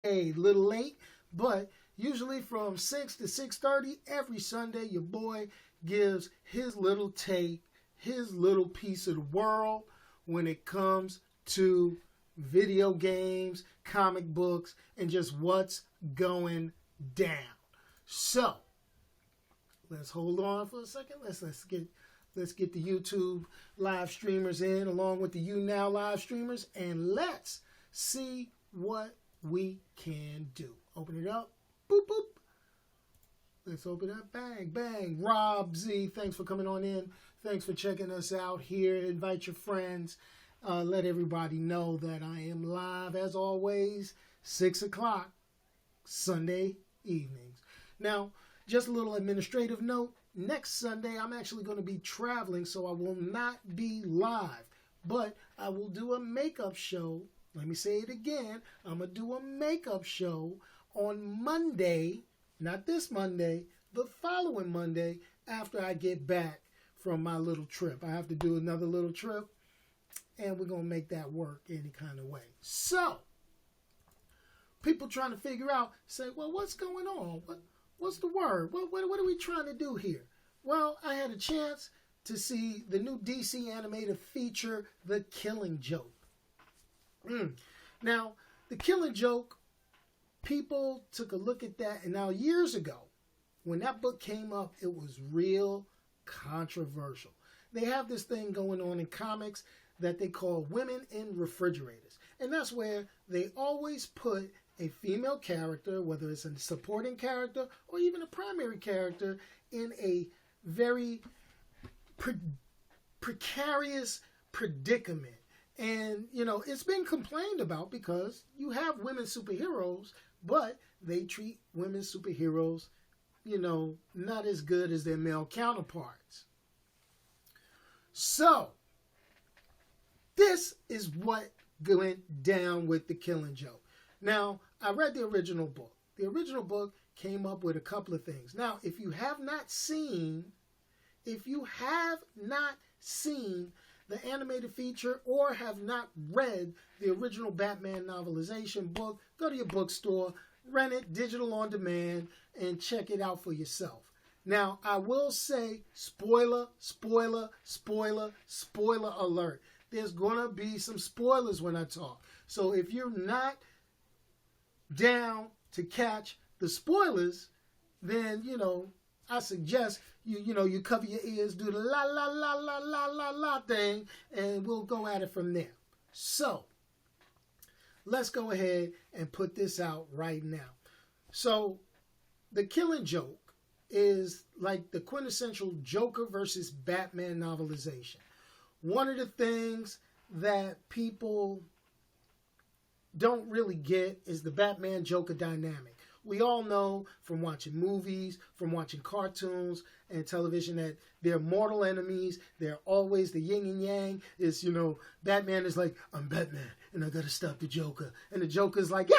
a little late, but usually from 6 to 6:30 every Sunday, your boy gives his little take, his little piece of the world when it comes to video games, comic books, and just what's going down. So, let's hold on for a second. Let's get the YouTube live streamers in along with the YouNow live streamers, and let's see what we can do. Open it up. Boop, boop. Let's open it up. Bang, bang. Rob Z, thanks for coming on in. Thanks for checking us out here. Invite your friends. Let everybody know that I am live, as always, 6 o'clock, Sunday evenings. Now, just a little administrative note. Next Sunday, I'm actually going to be traveling, so I will not be live. But I will do a makeup show. Let me say it again. I'm going to do a makeup show on Monday, not this Monday, the following Monday after I get back from my little trip. I have to do another little trip, and we're going to make that work any kind of way. So, people trying to figure out, say, well, what's going on? What's the word? What are we trying to do here? Well, I had a chance to see the new DC animated feature, The Killing Joke. Now, The Killing Joke, people took a look at that, and now years ago, when that book came up, it was real controversial. They have this thing going on in comics that they call women in refrigerators. And that's where they always put a female character, whether it's a supporting character or even a primary character, in a very precarious predicament. And, you know, it's been complained about because you have women superheroes, but they treat women superheroes, you know, not as good as their male counterparts. So, this is what went down with The Killing Joke. Now, I read the original book. The original book came up with a couple of things. Now, if you have not seen the animated feature or have not read the original Batman novelization book, go to your bookstore, rent it digital on demand, and check it out for yourself. Now, I will say, spoiler alert. There's going to be some spoilers when I talk. So if you're not down to catch the spoilers, then, you know, I suggest you cover your ears, do the la la la la la la la thing, and we'll go at it from there. So, let's go ahead and put this out right now. So, The Killing Joke is like the quintessential Joker versus Batman novelization. One of the things that people don't really get is the Batman-Joker dynamic. We all know from watching movies, from watching cartoons and television that they're mortal enemies. They're always the yin and yang. It's, you know, Batman is like, I'm Batman and I gotta stop the Joker. And the Joker's like,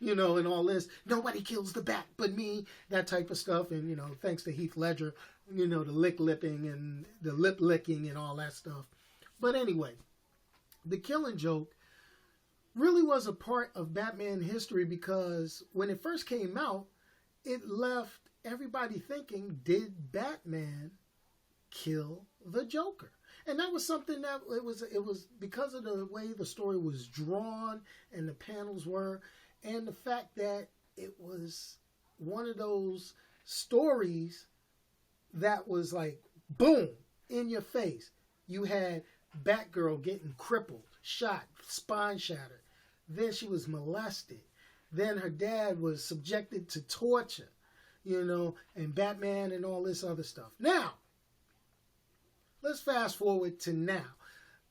you know, and all this. Nobody kills the Bat but me. That type of stuff. And, you know, thanks to Heath Ledger, you know, the lipping and the lip licking and all that stuff. But anyway, The Killing Joke really was a part of Batman history because when it first came out, it left everybody thinking, did Batman kill the Joker? And that was something that it was because of the way the story was drawn and the panels were, and the fact that it was one of those stories that was like, boom, in your face. You had Batgirl getting crippled, shot, spine shattered. Then she was molested. Then her dad was subjected to torture, you know, and Batman and all this other stuff. Now, let's fast forward to now.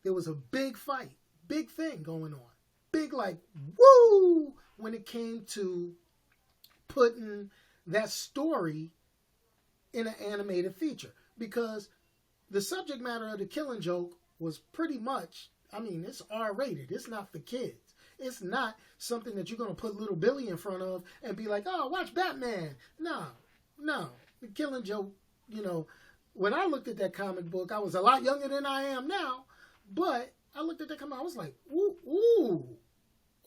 There was a big fight, big thing going on. Big like, woo, when it came to putting that story in an animated feature. Because the subject matter of The Killing Joke was pretty much, I mean, it's R-rated. It's not for kids. It's not something that you're going to put little Billy in front of and be like, oh, watch Batman. No. The Killing Joke, you know, when I looked at that comic book, I was a lot younger than I am now, but I looked at that comic, I was like, ooh.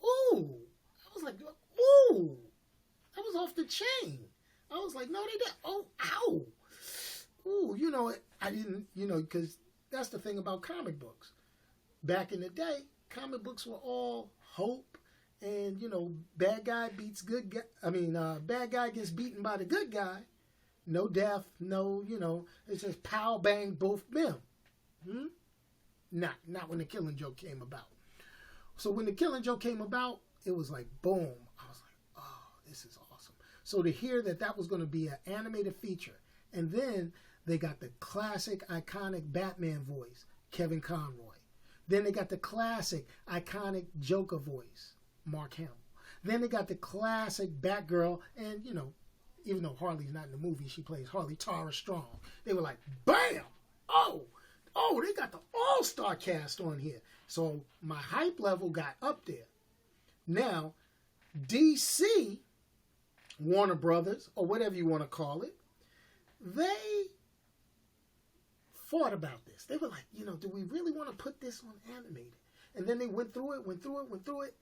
I was like, ooh, that was off the chain. I was like, no, they didn't. Oh, ow. Ooh, you know, I didn't, you know, because that's the thing about comic books. Back in the day, comic books were all hope and, you know, bad guy beats good guy. I mean, bad guy gets beaten by the good guy. No death, no, you know, it's just pow, bang, both them. Not when the Killing Joke came about. So when the Killing Joke came about, it was like, boom. I was like, oh, this is awesome. So to hear that was going to be an animated feature, and then they got the classic, iconic Batman voice, Kevin Conroy. Then they got the classic, iconic Joker voice, Mark Hamill. Then they got the classic Batgirl, and, you know, even though Harley's not in the movie, she plays Harley Tara Strong. They were like, bam! Oh, they got the all-star cast on here. So my hype level got up there. Now, DC, Warner Brothers, or whatever you want to call it, they thought about this. They were like, you know, do we really want to put this on animated? And then they went through it,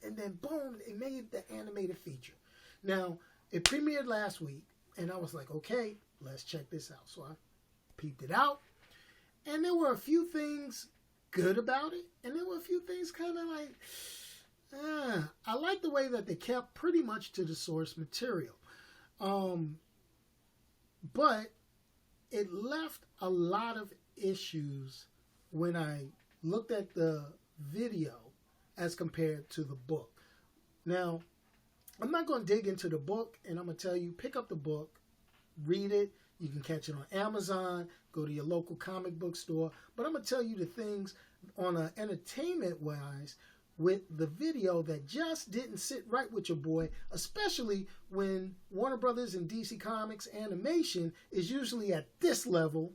and then boom, they made the animated feature. Now, it premiered last week, and I was like, okay, let's check this out. So I peeped it out, and there were a few things good about it, and there were a few things kind of like, I like the way that they kept pretty much to the source material. But it left a lot of issues when I looked at the video as compared to the book. Now, I'm not going to dig into the book, and I'm going to tell you, pick up the book, read it. You can catch it on Amazon, go to your local comic book store. But I'm going to tell you the things on an entertainment-wise with the video that just didn't sit right with your boy, especially when Warner Brothers and DC Comics animation is usually at this level.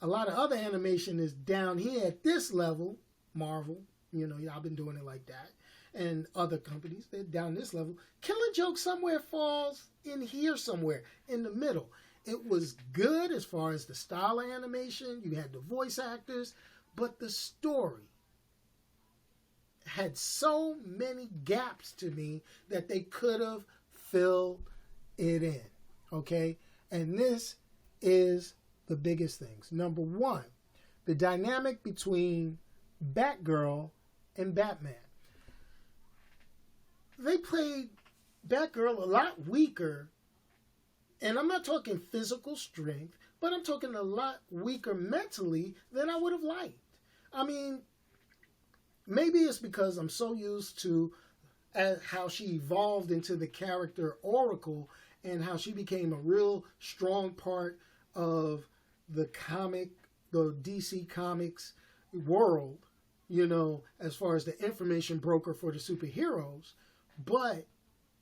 A lot of other animation is down here at this level. Marvel, you know, I've been doing it like that. And other companies, they're down this level. Killing Joke somewhere falls in here somewhere, in the middle. It was good as far as the style of animation. You had the voice actors. But the story had so many gaps to me that they could have filled it in. Okay? And this is the biggest things. Number one, the dynamic between Batgirl and Batman. They played Batgirl a lot weaker, and I'm not talking physical strength, but I'm talking a lot weaker mentally than I would have liked. I mean, maybe it's because I'm so used to how she evolved into the character Oracle and how she became a real strong part of the DC Comics world, you know, as far as the information broker for the superheroes. But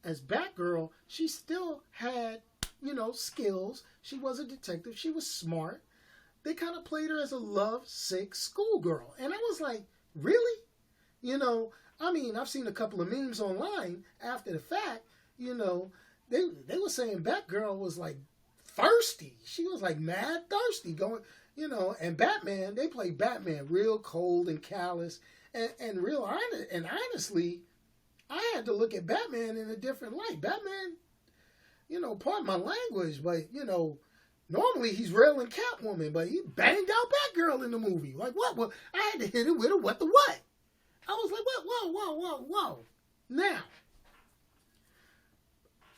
as Batgirl, she still had, you know, skills. She was a detective. She was smart. They kind of played her as a love-sick schoolgirl. And I was like, really? You know, I mean, I've seen a couple of memes online after the fact. You know, they were saying Batgirl was like thirsty. She was like mad thirsty going, you know, and Batman, they played Batman real cold and callous and real honest. And honestly, I had to look at Batman in a different light. Batman, you know, pardon my language, but, you know, normally he's railing Catwoman, but he banged out Batgirl in the movie. Like, what? Well, I had to hit it with a what the what? I was like, what? Whoa. Now,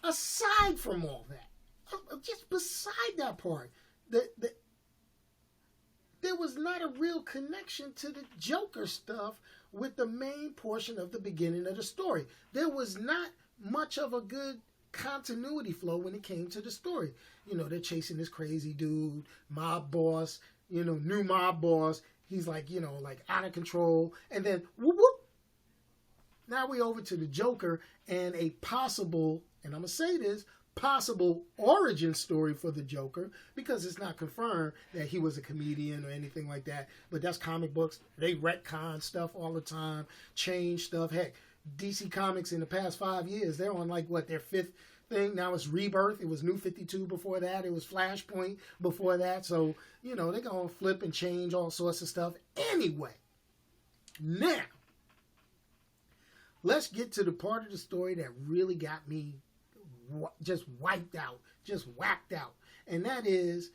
aside from all that, just beside that part, there was not a real connection to the Joker stuff with the main portion of the beginning of the story. There was not much of a good continuity flow when it came to the story. You know, they're chasing this crazy dude, mob boss, you know, new mob boss. He's like, you know, like out of control. And then, whoop, whoop. Now we over to the Joker and a possible, and I'm going to say this, possible origin story for the Joker, because it's not confirmed that he was a comedian or anything like that. But that's comic books. They retcon stuff all the time, change stuff. Heck, DC Comics in the past 5 years, they're on like what, their fifth thing. Now it's Rebirth. It was New 52 before that. It was Flashpoint before that. So, you know, they're going to flip and change all sorts of stuff. Anyway, now, let's get to the part of the story that really got me just wiped out, just whacked out. And that is,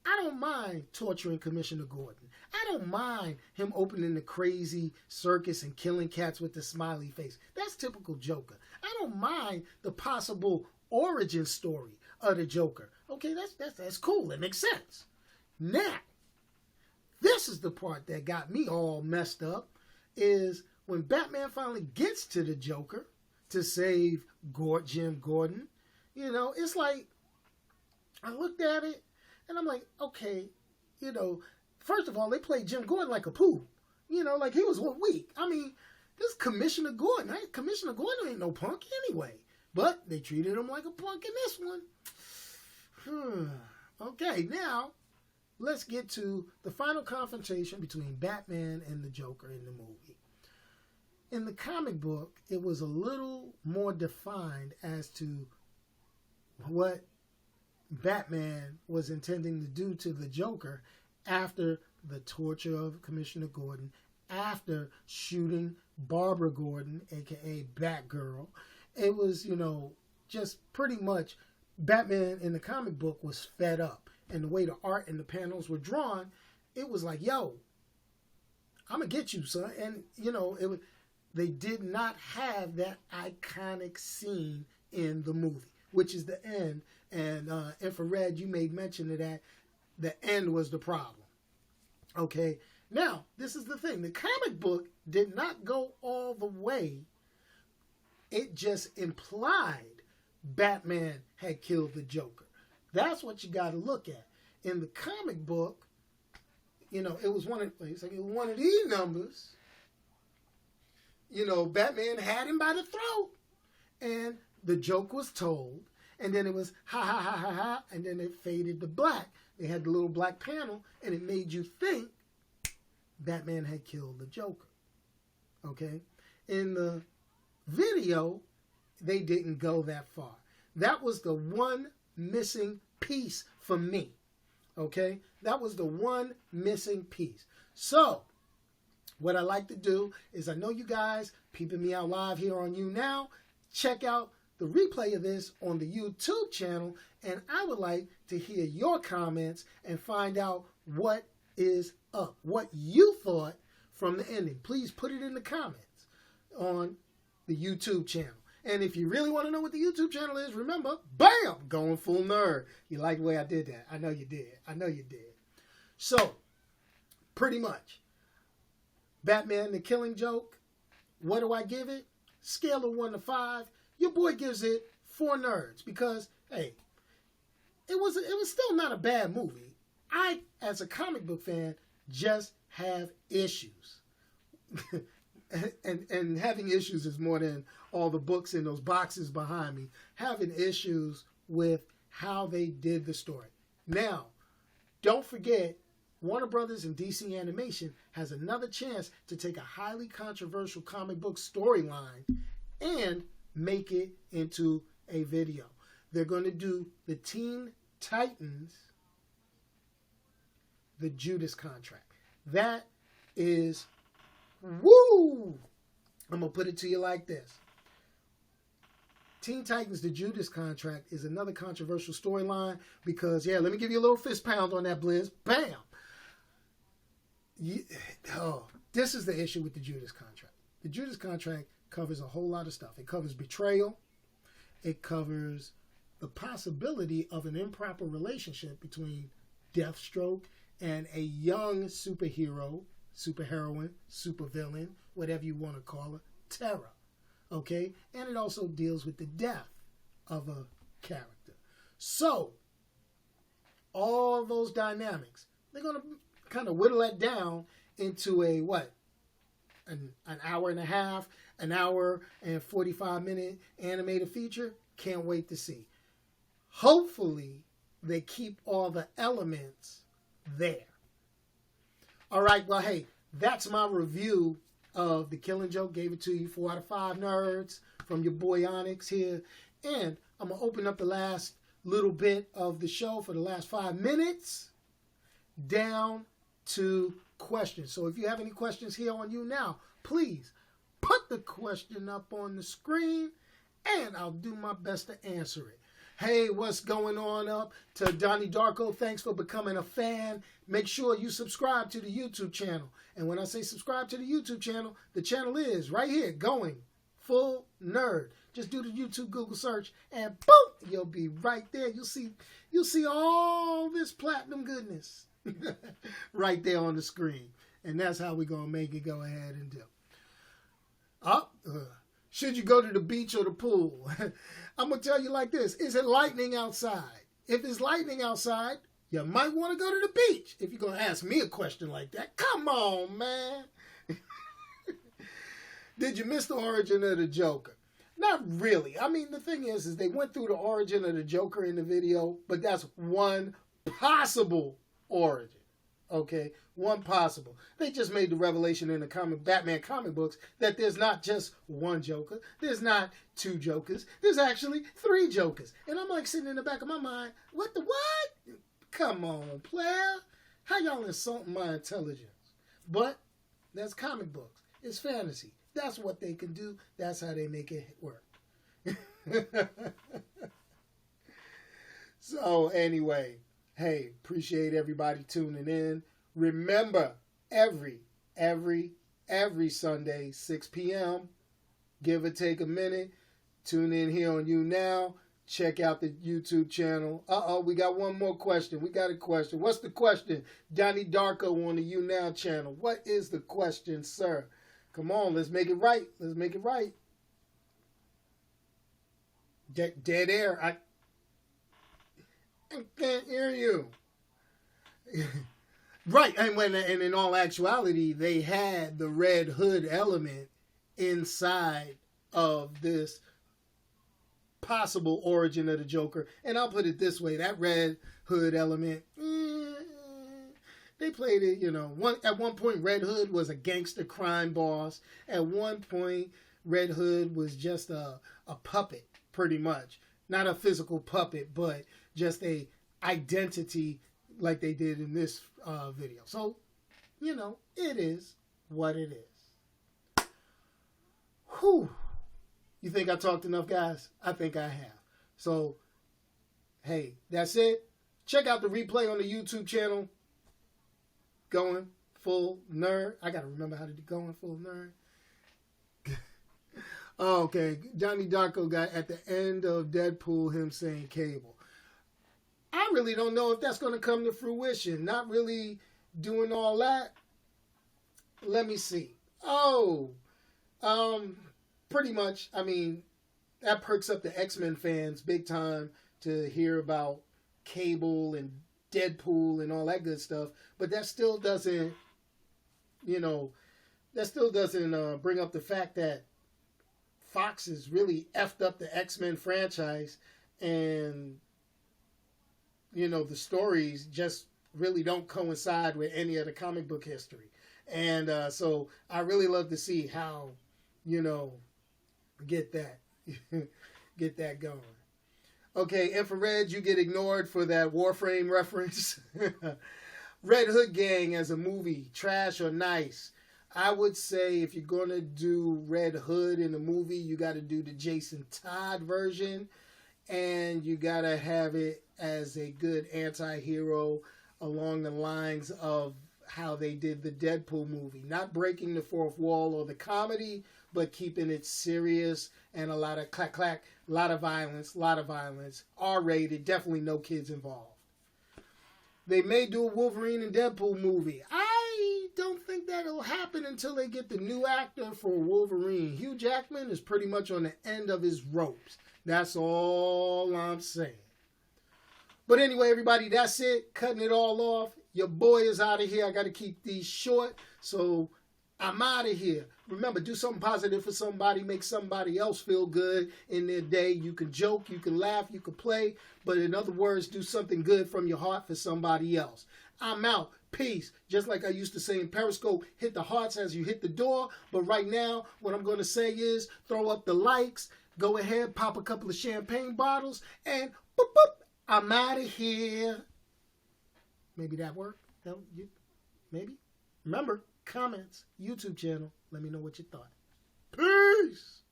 I don't mind torturing Commissioner Gordon. I don't mind him opening the crazy circus and killing cats with the smiley face. That's typical Joker. I don't mind the possible origin story of the Joker. Okay, that's cool. That makes sense. Now, this is the part that got me all messed up, is when Batman finally gets to the Joker to save Jim Gordon. You know, it's like, I looked at it, and I'm like, okay, you know, first of all, they played Jim Gordon like a poo. You know, like he was weak. I mean, this is Commissioner Gordon. Right? Commissioner Gordon ain't no punk anyway. But they treated him like a punk in this one. Okay, now let's get to the final confrontation between Batman and the Joker in the movie. In the comic book, it was a little more defined as to what Batman was intending to do to the Joker after the torture of Commissioner Gordon, after shooting Barbara Gordon, aka Batgirl. It was, you know, just pretty much Batman in the comic book was fed up. And the way the art and the panels were drawn, it was like, yo, I'm going to get you, son. And, you know, they did not have that iconic scene in the movie, which is the end. And Infrared, you made mention of that. The end was the problem. Okay. Now, this is the thing. The comic book did not go all the way. It just implied Batman had killed the Joker. That's what you got to look at. In the comic book, you know, it was one of these numbers. You know, Batman had him by the throat, and the joke was told, and then it was ha ha ha ha ha, and then it faded to black. They had the little black panel, and it made you think Batman had killed the Joker. Okay? In the video, they didn't go that far. That was the one missing piece for me. Okay? That was the one missing piece. So, what I like to do is, I know you guys peeping me out live here on You Now. Check out the replay of this on the YouTube channel, and I would like to hear your comments and find out what is up, what you thought from the ending. Please put it in the comments on the YouTube channel. And if you really want to know what the YouTube channel is, remember, bam, going full nerd. You like the way I did that? I know you did. I know you did. So, pretty much, Batman the Killing Joke, what do I give it? Scale of 1 to 5. Your boy gives it 4 nerds because, hey, it was still not a bad movie. I, as a comic book fan, just have issues. and having issues is more than all the books in those boxes behind me. Having issues with how they did the story. Now, don't forget, Warner Brothers and DC Animation has another chance to take a highly controversial comic book storyline and make it into a video. They're going to do the Teen Titans, the Judas Contract. That is, woo! I'm going to put it to you like this. Teen Titans, the Judas Contract is another controversial storyline because, yeah, let me give you a little fist pound on that, Blizz. Bam! This is the issue with the Judas Contract. The Judas Contract covers a whole lot of stuff. It covers betrayal. It covers the possibility of an improper relationship between Deathstroke and a young superhero, superheroine, supervillain, whatever you want to call her, Terra. Okay? And it also deals with the death of a character. So, all those dynamics, they're going to kind of whittle that down into a, an hour and a half, an hour and 45-minute animated feature. Can't wait to see. Hopefully, they keep all the elements there. All right, well, hey, that's my review of The Killing Joke. Gave it to you 4 out of 5 nerds from your boy Onyx here. And I'm going to open up the last little bit of the show for the last 5 minutes down to questions. So if you have any questions here on You Now, please put the question up on the screen, and I'll do my best to answer it. Hey, what's going on up to Donnie Darko? Thanks for becoming a fan. Make sure you subscribe to the YouTube channel. And when I say subscribe to the YouTube channel, the channel is right here, Going Full Nerd. Just do the YouTube Google search, and boom, you'll be right there. You'll see all this platinum goodness right there on the screen. And that's how we're going to make it go ahead and do. Should you go to the beach or the pool? I'm going to tell you like this. Is it lightning outside? If it's lightning outside, you might want to go to the beach. If you're going to ask me a question like that, come on, man. Did you miss the origin of the Joker? Not really. I mean, the thing is they went through the origin of the Joker in the video, but that's one possible origin. Okay, one possible. They just made the revelation in the Batman comic books that there's not just one Joker. There's not two Jokers. There's actually three Jokers. And I'm like sitting in the back of my mind, what? Come on, player. How y'all insulting my intelligence? But that's comic books. It's fantasy. That's what they can do. That's how they make it work. So anyway, hey, appreciate everybody tuning in. Remember, every Sunday, 6 p.m., give or take a minute, tune in here on You Now. Check out the YouTube channel. We got one more question. We got a question. What's the question? Donnie Darko on the You Now channel. What is the question, sir? Come on, let's make it right. Let's make it right. Dead air. I can't hear you. Right, and in all actuality, they had the Red Hood element inside of this possible origin of the Joker. And I'll put it this way, that Red Hood element, they played it, at one point Red Hood was a gangster crime boss. At one point, Red Hood was just a puppet, pretty much. Not a physical puppet, but just a identity like they did in this video. So, it is what it is. Whew. You think I talked enough, guys? I think I have. So, hey, that's it. Check out the replay on the YouTube channel. Going Full Nerd. I got to remember how to do Going Full Nerd. Okay. Donnie Darko got at the end of Deadpool him saying Cable. I really don't know if that's going to come to fruition. Not really doing all that. Let me see. Pretty much, I mean, that perks up the X-Men fans big time to hear about Cable and Deadpool and all that good stuff. But that still doesn't, bring up the fact that Fox has really effed up the X-Men franchise, and the stories just really don't coincide with any of the comic book history. And so I really love to see how, get that going. Okay, Infrared, you get ignored for that Warframe reference. Red Hood Gang as a movie, trash or nice? I would say if you're going to do Red Hood in a movie, you got to do the Jason Todd version. And you got to have it as a good anti-hero along the lines of how they did the Deadpool movie. Not breaking the fourth wall or the comedy, but keeping it serious and a lot of clack, a lot of violence, R-rated, definitely no kids involved. They may do a Wolverine and Deadpool movie. I don't think that'll happen until they get the new actor for Wolverine. Hugh Jackman is pretty much on the end of his ropes. That's all I'm saying. But anyway, everybody, that's it. Cutting it all off. Your boy is out of here. I got to keep these short, so I'm out of here. Remember, do something positive for somebody. Make somebody else feel good in their day. You can joke, you can laugh, you can play. But in other words, do something good from your heart for somebody else. I'm out. Peace. Just like I used to say in Periscope, hit the hearts as you hit the door. But right now, what I'm going to say is throw up the likes. Go ahead, pop a couple of champagne bottles, and boop, boop, I'm out of here. Maybe that worked? Maybe? Remember, comments, YouTube channel. Let me know what you thought. Peace.